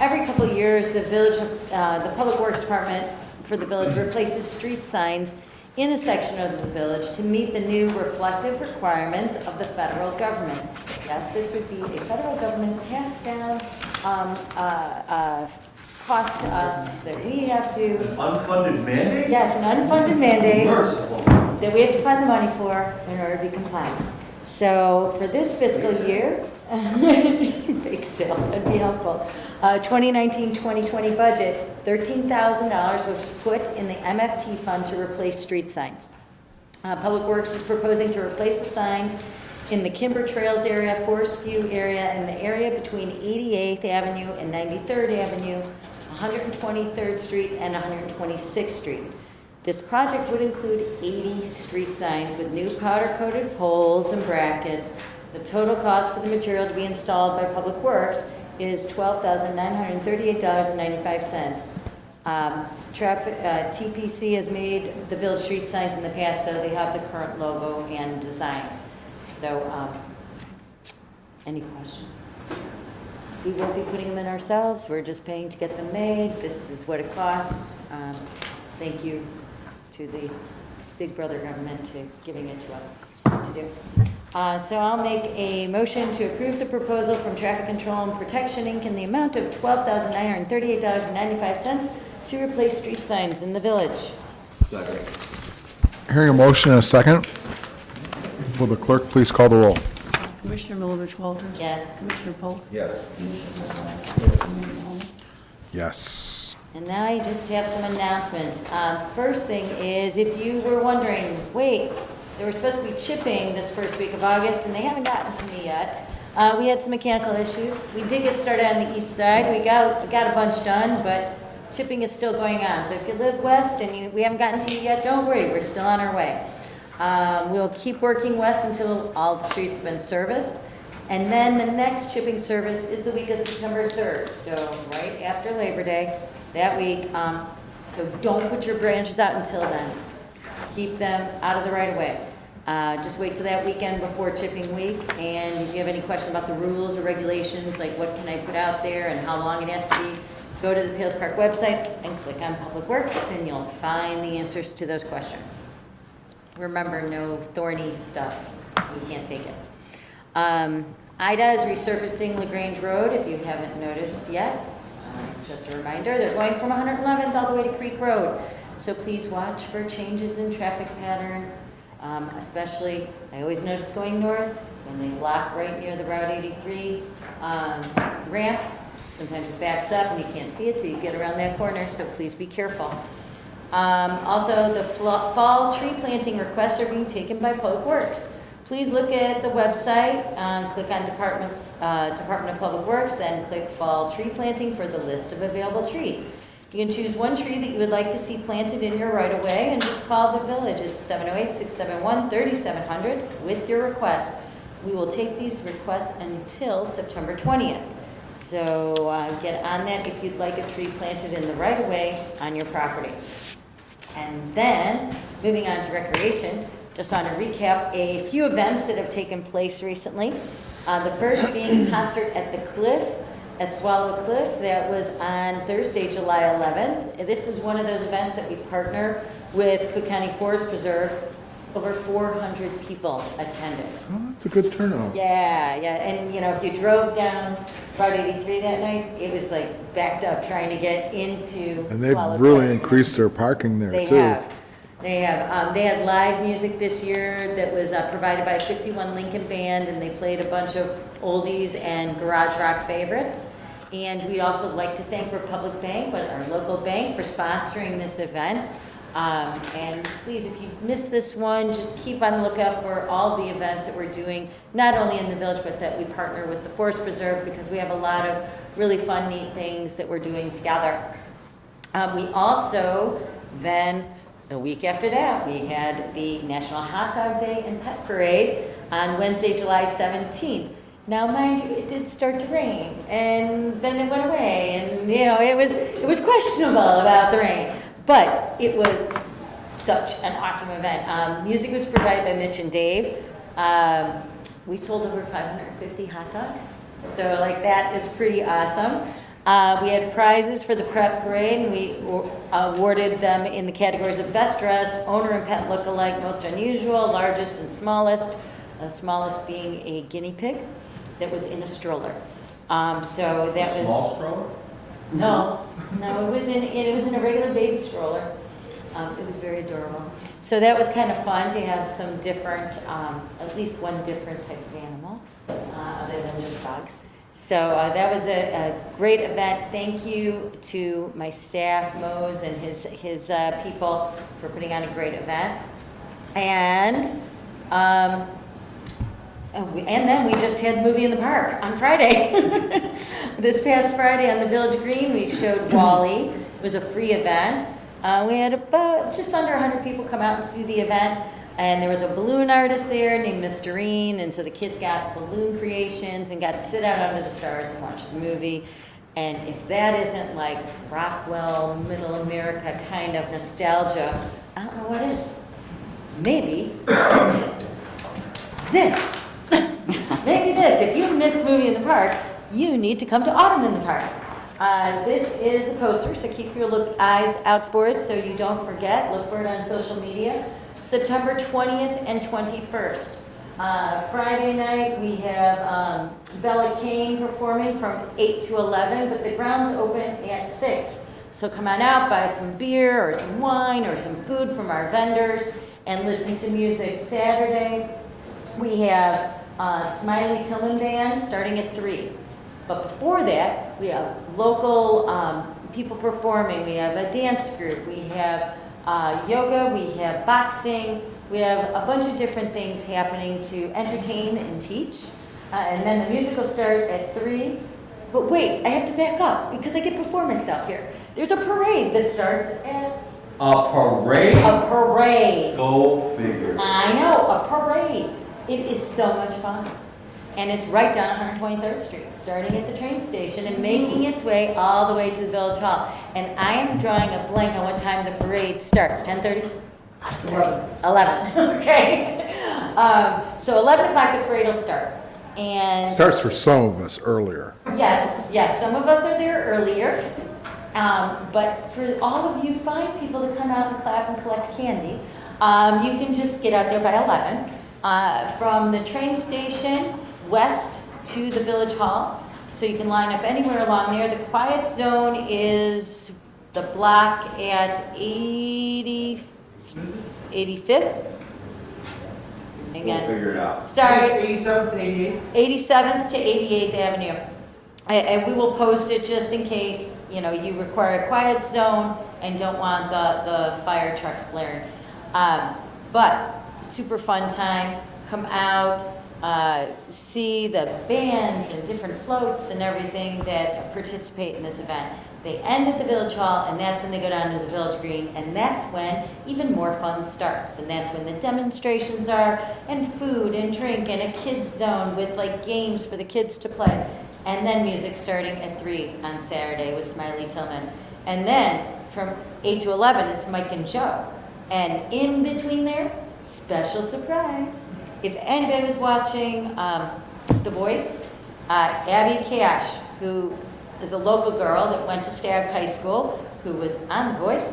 Every couple of years, the Public Works Department for the village replaces street signs in a section of the village to meet the new reflective requirements of the federal government. Yes, this would be a federal government pass-down cost to us that we have to... Unfunded mandate? Yes, an unfunded mandate Merciful. that we have to find the money for in order to be compliant. So for this fiscal year, big sale, that'd be helpful. 2019-2020 budget, $13,000 was put in the MFT fund to replace street signs. Public Works is proposing to replace the signs in the Kimber Trails area, Forest View area, and the area between 88th Avenue and 93rd Avenue, 123rd Street, and 126th Street. This project would include 80 street signs with new powder-coated poles and brackets. The total cost for the material to be installed by Public Works is $12,938.95. TPC has made the village street signs in the past, so they have the current logo and design. So, any questions? We won't be putting them in ourselves. We're just paying to get them made. This is what it costs. Thank you to the Big Brother government to giving it to us to do. So I'll make a motion to approve the proposal from Traffic Control and Protection, Inc. in the amount of $12,938.95 to replace street signs in the village. Second. Hearing a motion and a second, will the clerk please call the roll? Commissioner Milovich Walters? Yes. Commissioner Polk? Yes. Yes. And now I just have some announcements. First thing is, if you were wondering, wait, they were supposed to be chipping this first week of August, and they haven't gotten to me yet. We had some mechanical issues. We did get started on the east side. We got a bunch done, but chipping is still going on. So if you live west and we haven't gotten to you yet, don't worry, we're still on our way. We'll keep working west until all the streets have been serviced. And then the next chipping service is the week of September 3rd, so right after Labor Day, that week. So don't put your branches out until then. Keep them out of the right of way. Just wait till that weekend before chipping week, and if you have any question about the rules or regulations, like what can I put out there and how long it has to be, go to the Palos Park website and click on Public Works, and you'll find the answers to those questions. Remember, no thorny stuff. We can't take it. IDA is resurfacing LaGrange Road, if you haven't noticed yet. Just a reminder, they're going from 111th all the way to Creek Road. So please watch for changes in traffic pattern, especially, I always notice going north, when they block right near the Route 83 ramp. Sometimes it backs up and you can't see it till you get around that corner, so please be careful. Also, the fall tree planting requests are being taken by Public Works. Please look at the website, click on Department of Public Works, then click Fall Tree Planting for the list of available trees. You can choose one tree that you would like to see planted in your right-of-way and just call the village at 708-671-3700 with your request. We will take these requests until September 20th. So get on that if you'd like a tree planted in the right-of-way on your property. And then, moving on to recreation, just want to recap a few events that have taken place recently. The first being concert at the Cliff, at Swallow Cliff, that was on Thursday, July 11th. This is one of those events that we partner with Cook County Forest Preserve. Over 400 people attended. Oh, that's a good turnout. Yeah, and if you drove down Route 83 that night, it was like backed up trying to get into And they've Swallow really Cliff. increased their parking there, They too. have. They had live music this year that was provided by 51 Lincoln Band, and they played a bunch of oldies and garage rock favorites. And we'd also like to thank Republic Bank, our local bank, for sponsoring this event. And please, if you missed this one, just keep on the lookout for all the events that we're doing, not only in the village, but that we partner with the Forest Preserve, because we have a lot of really fun, neat things that we're doing together. We also then, the week after that, we had the National Hot Dog Day and Pet Parade on Wednesday, July 17th. Now, mind you, it did start to rain, and then it went away, and it was questionable about the rain, but it was such an awesome event. Music was provided by Mitch and Dave. We sold over 550 hot dogs, so that is pretty awesome. We had prizes for the prep parade, and we awarded them in the categories of best dress, owner and pet look-alike, most unusual, largest and smallest. The smallest being a guinea pig that was in a stroller. So that was Small stroller? no, it was in a regular baby stroller. It was very adorable. So that was kind of fun to have some different, at least one different type of animal, other than just dogs. So that was a great event. Thank you to my staff, Mose, and his people for putting on a great event. And then we just had Movie in the Park on Friday. This past Friday on the Village Green, we showed Wall-E. It was a free event. We had about just under 100 people come out and see the event. And there was a balloon artist there named Mr. Reen, and so the kids got balloon creations and got to sit out under the stars and watch the movie. And if that isn't like Rockwell, Middle America kind of nostalgia, I don't know what is. Maybe this. Maybe this. If you missed Movie in the Park, you need to come to Autumn in the Park. This is the poster, so keep your eyes out for it so you don't forget. Look for it on social media. September 20th and 21st. Friday night, we have Bella Kane performing from 8 to 11, but the ground's open at 6. So come on out, buy some beer or some wine or some food from our vendors and listen to music. Saturday, we have Smiley Tillman Band starting at 3. But before that, we have local people performing. We have a dance group. We have yoga. We have boxing. We have a bunch of different things happening to entertain and teach. And then the music will start at 3. But wait, I have to back up because I get before myself here. There's a parade that starts at... A parade? A parade. Go figure. I know, a parade. It is so much fun. And it's right down 123rd Street, starting at the train station and making its way all the way to the Village Hall. And I am drawing a blank on what time the parade starts. 10:30? 11. Okay. So 11 o'clock the parade will start. And Starts for some of us earlier. yes, some of us are there earlier. But for all of you fine people to come out and clap and collect candy, you can just get out there by 11. From the train station west to the Village Hall. So you can line up anywhere along there. The quiet zone is the block at 85th. Hang We'll on. figure it out. Start 87th, 88th. 87th to 88th Avenue. And we will post it just in case, you require a quiet zone and don't want the fire trucks blaring. But super fun time. Come out, see the bands and different floats and everything that participate in this event. They end at the Village Hall, and that's when they go down to the Village Green, and that's when even more fun starts. And that's when the demonstrations are, and food and drink, and a kids zone with games for the kids to play. And then music starting at 3 on Saturday with Smiley Tillman. And then from 8 to 11, it's Mike and Joe. And in between there, special surprise. If anybody was watching The Voice, Abby Cash, who is a local girl that went to Stagg High School, who was on The Voice,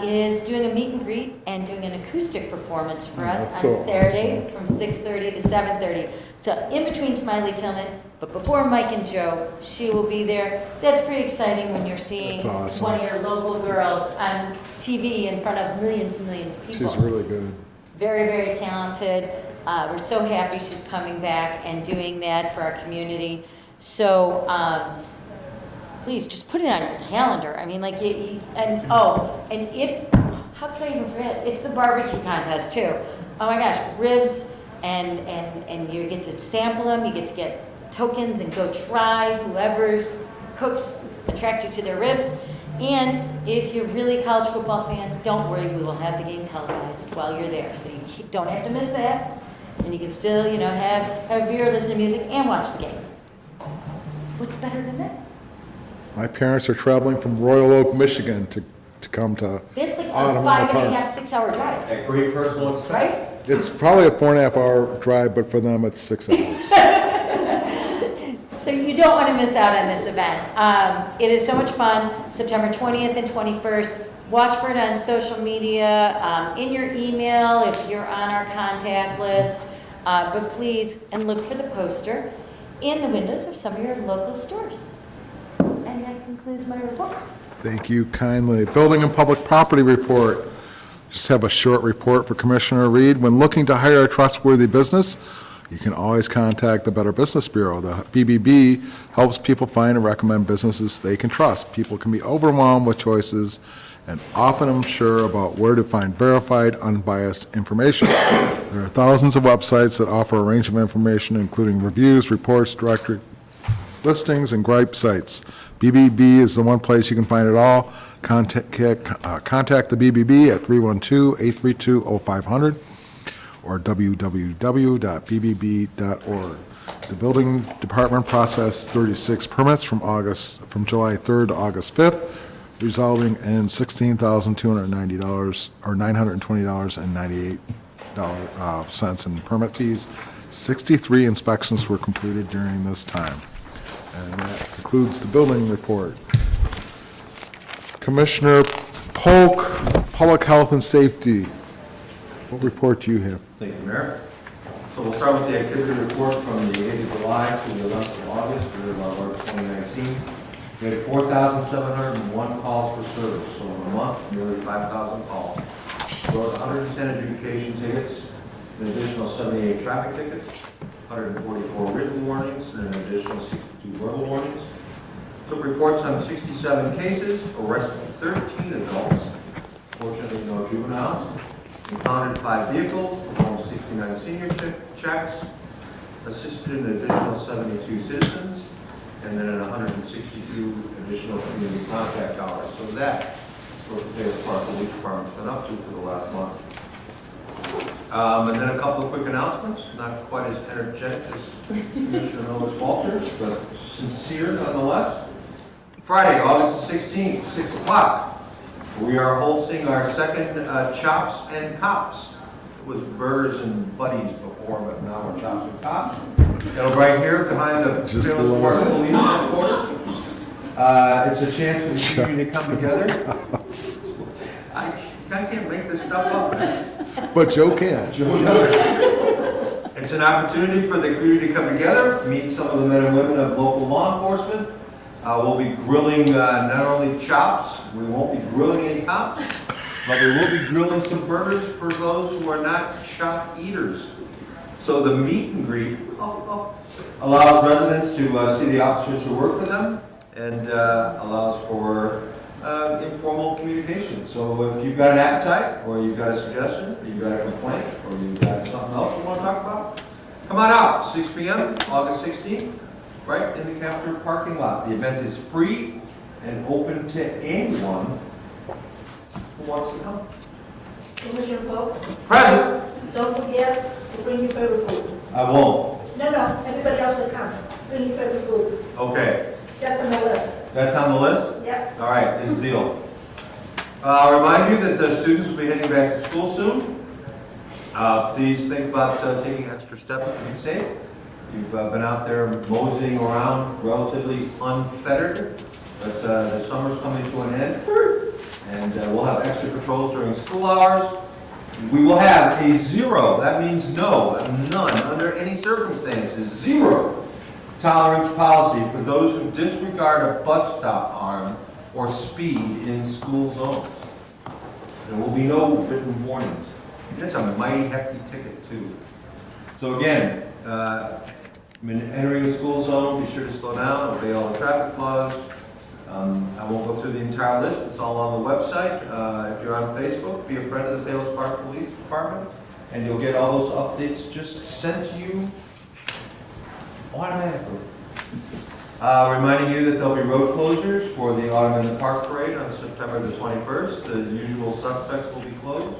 is doing a meet and greet and doing an acoustic performance for us That's on so Saturday from 6:30 to 7:30. So in between Smiley Tillman, but before Mike and Joe, she will be there. That's pretty exciting when you're seeing That's awesome. one of your local girls on TV in front of millions and millions of people. She's really good. Very, very talented. We're so happy she's coming back and doing that for our community. So please just put it on your calendar. I mean, how could I even forget? It's the barbecue contest too. Oh my gosh, ribs, and you get to sample them. You get to get tokens and go try whoever's cooks attract you to their ribs. And if you're really a college football fan, don't worry, we will have the game televised while you're there. So you don't have to miss that. And you can still, have a beer, listen to music, and watch the game. What's better than that? My parents are traveling from Royal Oak, Michigan to come to It's like a Autumn 5.5, 6 hour drive, At great personal expense. right? It's probably a 4.5 hour drive, but for them it's 6 hours. So you don't want to miss out on this event. It is so much fun, September 20th and 21st. Watch for it on social media, in your email if you're on our contact list. But please, and look for the poster in the windows of some of your local stores. And that concludes my report. Thank you kindly. Building and Public Property Report. Just have a short report for Commissioner Reed. When looking to hire a trustworthy business, you can always contact the Better Business Bureau. The BBB helps people find and recommend businesses they can trust. People can be overwhelmed with choices and often unsure about where to find verified, unbiased information. There are thousands of websites that offer a range of information, including reviews, reports, directory listings, and gripe sites. BBB is the one place you can find it all. Contact the BBB at 312-832-0500 or www.bbb.org. The building department processed 36 permits from July 3rd to August 5th, resulting in $16,290 or $920.98 in permit fees. 63 inspections were completed during this time. And that concludes the building report. Commissioner Polk, Public Health and Safety. What report do you have? Thank you, Mayor. So we'll start with the activity report from the 8th of July to the 11th of August for March 2019. We had 4,701 calls for service, so in a month, nearly 5,000 calls. Wrote 110 adjudication tickets, an additional 78 traffic tickets, 144 written warnings, and an additional 62 verbal warnings. Took reports on 67 cases, arrested 13 adults, fortunately no juveniles, impounded 5 vehicles, performed 69 senior checks, assisted an additional 72 citizens, and then 162 additional community contact hours. So that is what the Palos Park Police Department's been up to for the last month. And then a couple of quick announcements, not quite as energetic as Commissioner Miller's Walters, but sincere nonetheless. Friday, August the 16th, 6 o'clock, we are hosting our second Chops and Cops. It was Burgers and Buddies before, but now we're Chops and Cops. It'll right here behind the Palos Park Police Headquarters. It's a chance for the community to come together. I can't make this stuff up. But Joe can. It's an opportunity for the community to come together, meet some of the men and women of local law enforcement. We'll be grilling not only chops, we won't be grilling any cops, but we will be grilling some burgers for those who are not chop eaters. So the meet and greet allows residents to see the officers who work for them and allows for informal communication. So if you've got an appetite, or you've got a suggestion, or you've got a complaint, or you've got something else you want to talk about, come on out, 6 p.m., August 16th, right in the Capitol parking lot. The event is free and open to anyone who wants to come. Commissioner Pope, Present. don't forget to bring your favorite food. I won't. No, everybody else that comes, bring your favorite food. Okay. That's on the list. That's on the list? Yep. All right, is the deal. I'll remind you that the students will be heading back to school soon. Please think about taking extra steps to be safe. You've been out there moseying around relatively unfettered, but the summer's coming to an end, and we'll have extra patrols during school hours. We will have a 0, that means no, none, under any circumstances, 0 tolerance policy for those who disregard a bus stop arm or speed in school zones. There will be no written warnings. That's a mighty hefty ticket, too. So again, when entering a school zone, be sure to slow down, obey all the traffic laws. I won't go through the entire list. It's all on the website. If you're on Facebook, be a friend of the Palos Park Police Department, and you'll get all those updates just sent to you automatically. Reminding you that there'll be road closures for the Autumn in the Park Parade on September the 21st. The usual suspects will be closed.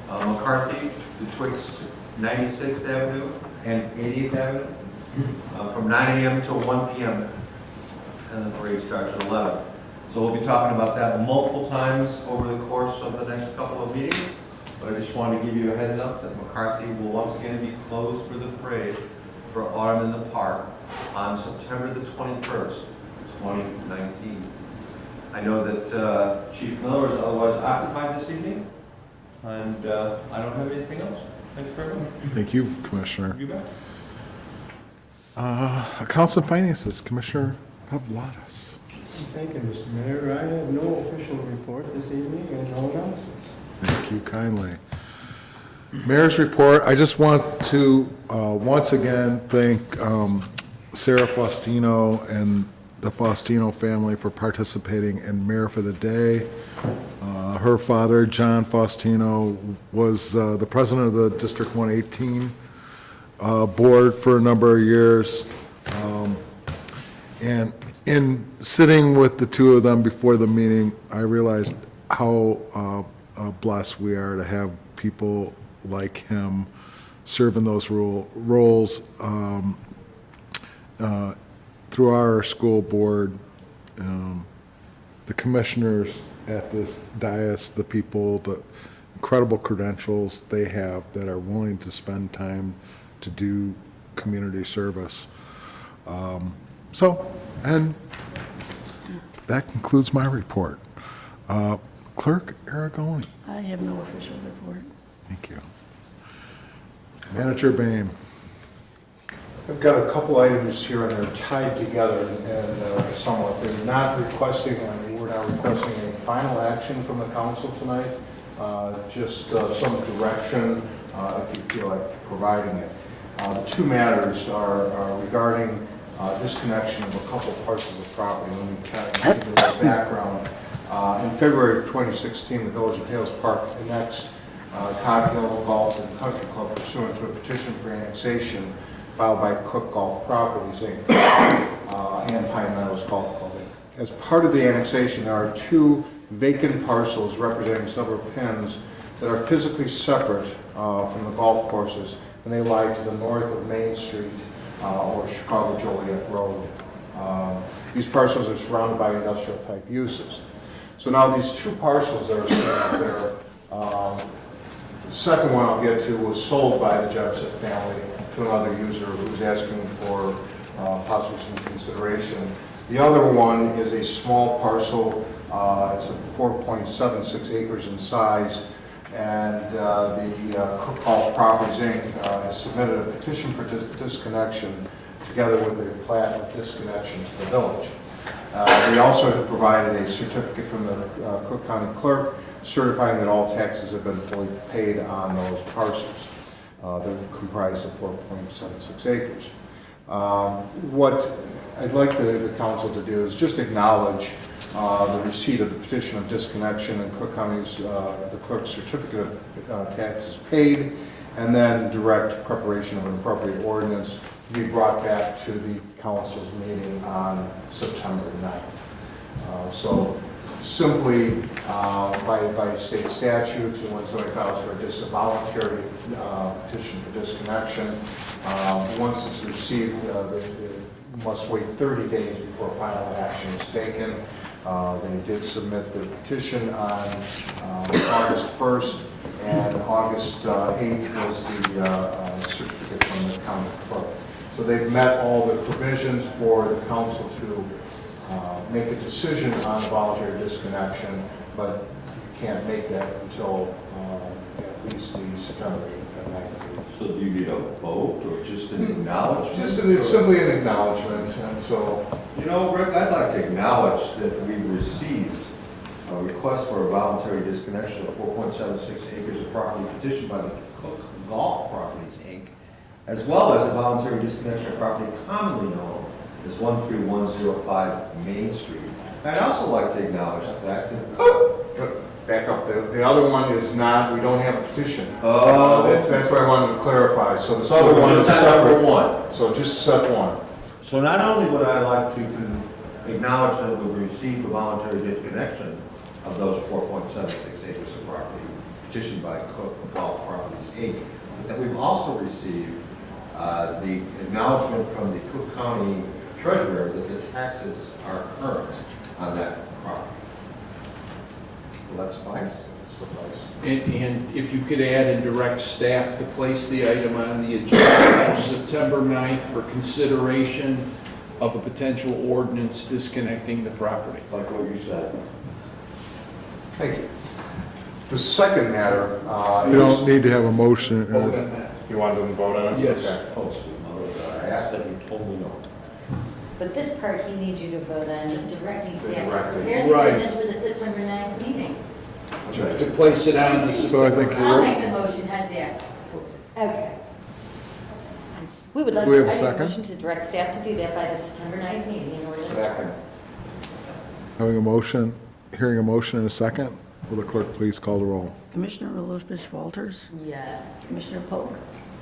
McCarthy betwixt 96th Avenue and 80th Avenue from 9 a.m. to 1 p.m. and the parade starts at 11. So we'll be talking about that multiple times over the course of the next couple of meetings. But I just wanted to give you a heads up that McCarthy will once again be closed for the parade for Autumn in the Park on September the 21st, 2019. I know that Chief Miller is otherwise occupied this evening, and I don't have anything else. Thanks very much. Thank you, Commissioner. You bet. Accounts and Finances, Commissioner Pavlatis. Thank you, Mr. Mayor. I have no official report this evening and no announcements. Thank you kindly. Mayor's report, I just want to once again thank Sarah Faustino and the Faustino family for participating in Mayor for the Day. Her father, John Faustino, was the president of the District 118 board for a number of years. And in sitting with the two of them before the meeting, I realized how blessed we are to have people like him serve in those roles through our school board, the commissioners at this dais, the people, the incredible credentials they have that are willing to spend time to do community service. And that concludes my report. Clerk Aragoni. I have no official report. Thank you. Manager Boehm. I've got a couple items here and they're tied together and somewhat. They're not requesting, we're not requesting a final action from the council tonight, just some direction if you feel like providing it. The two matters are regarding disconnection of a couple parcels of property. Let me try to give you a little background. In February of 2016, the Village of Palos Park annexed Coghill Golf and Country Club pursuant to a petition for annexation filed by Cook Golf Properties, Inc. And Pine Meadows Golf Club, Inc. As part of the annexation, there are two vacant parcels representing several pins that are physically separate from the golf courses, and they lie to the north of Main Street or Chicago-Joliet Road. These parcels are surrounded by industrial-type uses. So now these two parcels that are sitting there, the second one I'll get to was sold by the Jefferson family to another user who's asking for possibly some consideration. The other one is a small parcel. It's 4.76 acres in size, and the Cook Golf Properties, Inc. Has submitted a petition for disconnection together with a plat of disconnection to the village. They also have provided a certificate from the Cook County Clerk certifying that all taxes have been fully paid on those parcels. They're comprised of 4.76 acres. What I'd like the council to do is just acknowledge the receipt of the petition of disconnection and Cook County's, the clerk's certificate of taxes paid, and then direct preparation of an appropriate ordinance to be brought back to the council's meeting on September 9th. So simply by state statute, when somebody files for a voluntary petition for disconnection, once it's received, they must wait 30 days before final action is taken. They did submit the petition on August 1st, and August 8th was the certificate from the county clerk. So they've met all the provisions for the council to make a decision on the voluntary disconnection, but you can't make that until at least the September 9th. So do you need a vote or just an acknowledgement? It's simply an acknowledgement, and so... You know, Rick, I'd like to acknowledge that we received a request for a voluntary disconnection of 4.76 acres of property petitioned by the Cook Golf Properties, Inc., as well as a voluntary disconnection of property commonly known as 13105 Main Street. I'd also like to acknowledge the fact that... Back up, the other one is not, we don't have a petition. Oh. That's what I wanted to clarify. So this other one is number one. So just set one. So not only would I like to acknowledge that we received a voluntary disconnection of those 4.76 acres of property petitioned by Cook Golf Properties, Inc., but that we've also received the acknowledgement from the Cook County Treasurer that the taxes are current on that property. So that's nice. And if you could add and direct staff to place the item on the agenda for September 9th for consideration of a potential ordinance disconnecting the property. Like what you said. Thank you. The second matter You don't need to have a motion. Vote on that. You want to vote on it? Yes. Okay. I asked that you told me no. But this part, he needs you to vote on directing staff to Directing. prepare the Right. ordinance for the September 9th meeting. To place it on the... So I think I'll you're, make the motion, how's that? Okay. We would like, Do we have a I make a second? motion to direct staff to do that by the September 9th meeting in order to... Second. having a motion, hearing a motion in a second, will the clerk please call the roll? Commissioner Elizabeth Walters, Yes. Commissioner Polk,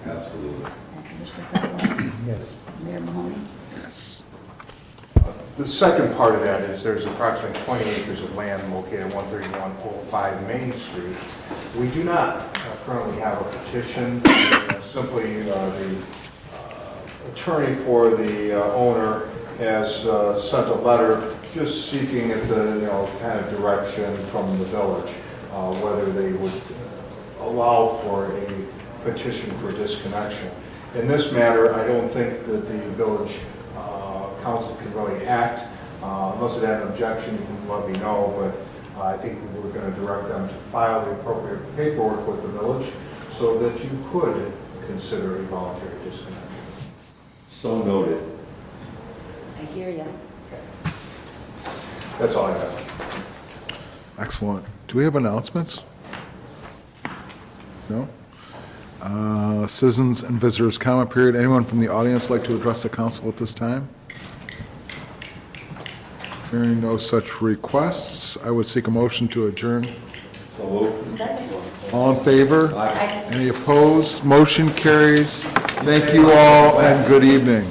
Absolutely. and Commissioner Pepperoni, Yes. Mayor Mahoney. Yes. The second part of that is there's approximately 20 acres of land located at 13105 Main Street. We do not currently have a petition. Simply the attorney for the owner has sent a letter just seeking if the kind of direction from the village whether they would allow for a petition for disconnection. In this matter, I don't think that the village council can really act. Unless it had an objection, you can let me know, but I think we're going to direct them to file the appropriate paperwork with the village so that you could consider a voluntary disconnection. So noted. I hear you. That's all I have. Excellent. Do we have announcements? No? Citizens and visitors comment period. Anyone from the audience like to address the council at this time? Hearing no such requests, I would seek a motion to adjourn. So moved. All in favor? Aye. Any opposed? Motion carries. Thank you all and good evening.